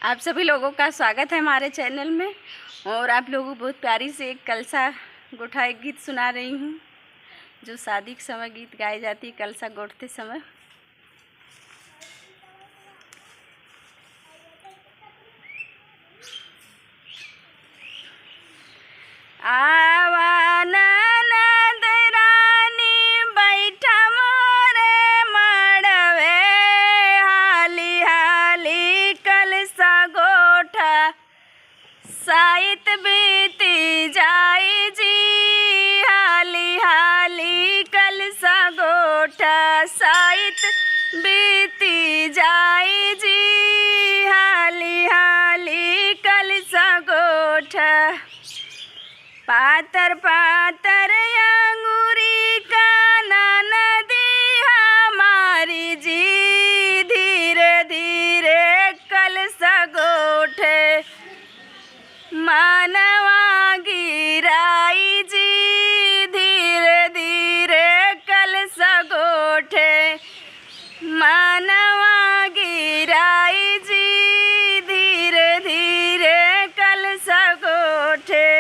आप सभी लोगों का स्वागत है हमारे चैनल में। और आप लोगों को बहुत प्यारी से एक कलसा गोठा एक गीत सुना रही हूँ, जो शादी के समय गीत गाई जाती है कलसा गोठते समय। आवा ननद रानी बैठा मोरे मड़वे, हाली हाली कलसा गोठा साइत बीती जाई जी, हाली हाली कलसा गोठा साइत बीती जाई जी, हाली हाली कलसा गोठा। पातर पातर अंगूरी का नदी हमारी जी, धीरे धीरे कलसा गोठे मानवा गिराई जी, धीरे धीरे कलसा गोठे मानवा गिराई जी, धीरे धीरे कलसा गोठे।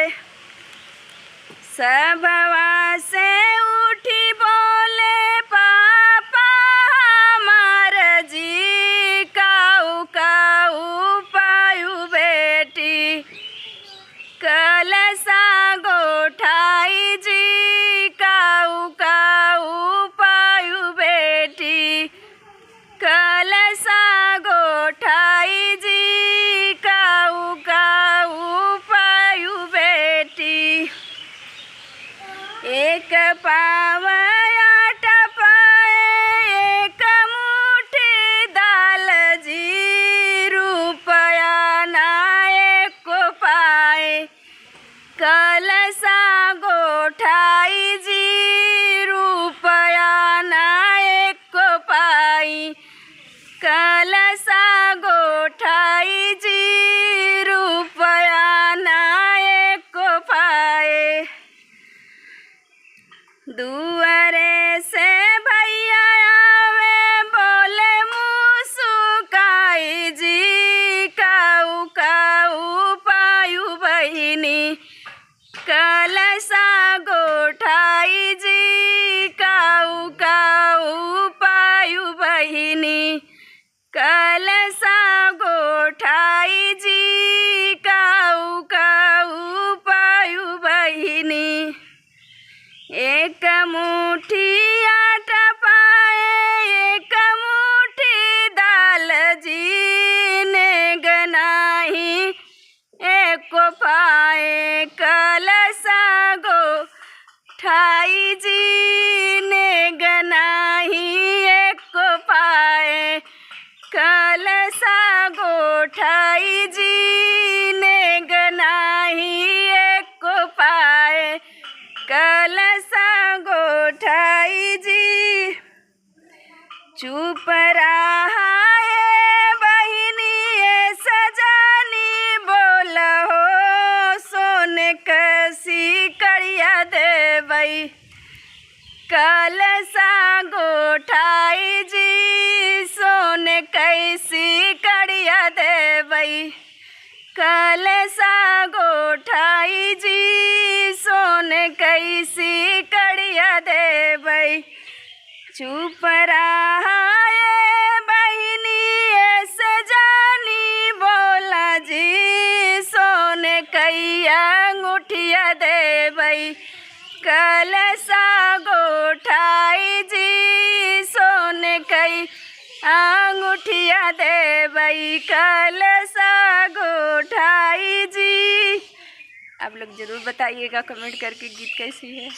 सबवा से उठी बोले पापा हमार जी, काऊ काऊ पायु बेटी कलसा गोठाई जी, काऊ काऊ पायु बेटी कलसा गोठाई जी, काऊ काऊ पायु बेटी। एक पाव आटा पाए एक मुट्ठी दाल जी, रुपया ना एक को पाए कलसा गोठाई जी, रुपया ना एक को पाई कलसा गोठाई जी, रुपया ना एक को पाए। दुआरे से भैया आवे बोले मुसुकाई जी, काऊ काऊ पायु बहिनी कलसा गोठाई जी, काऊ काऊ पायु बहिनी कलसा गोठाई जी, काऊ काऊ पायु बहिनी। एक मुट्ठी आटा पाए एक मुट्ठी दाल जी, नेग नाही एक को पाए कलसा गोठाई जी, नेग नाही एक को पाए कलसा गोठाई जी, नेग नाही एक को पाए कलसा गोठाई जी। चुप रहा है बहिनी ये सजानी बोल हो, सोने कसी कड़िया देवई कलसा गोठाई जी, सोने कैसी कड़िया देवई कलसा गोठाई जी, सोने कैसी कड़िया देवई। चुप रहा ये बहिनी ये सजानी बोला जी, सोने कैया अंगूठिया देवई कलसा गोठाई जी, सोने कई अंगूठिया देवई कलसा गोठाई जी। आप लोग ज़रूर बताइएगा कमेंट करके गीत कैसी है।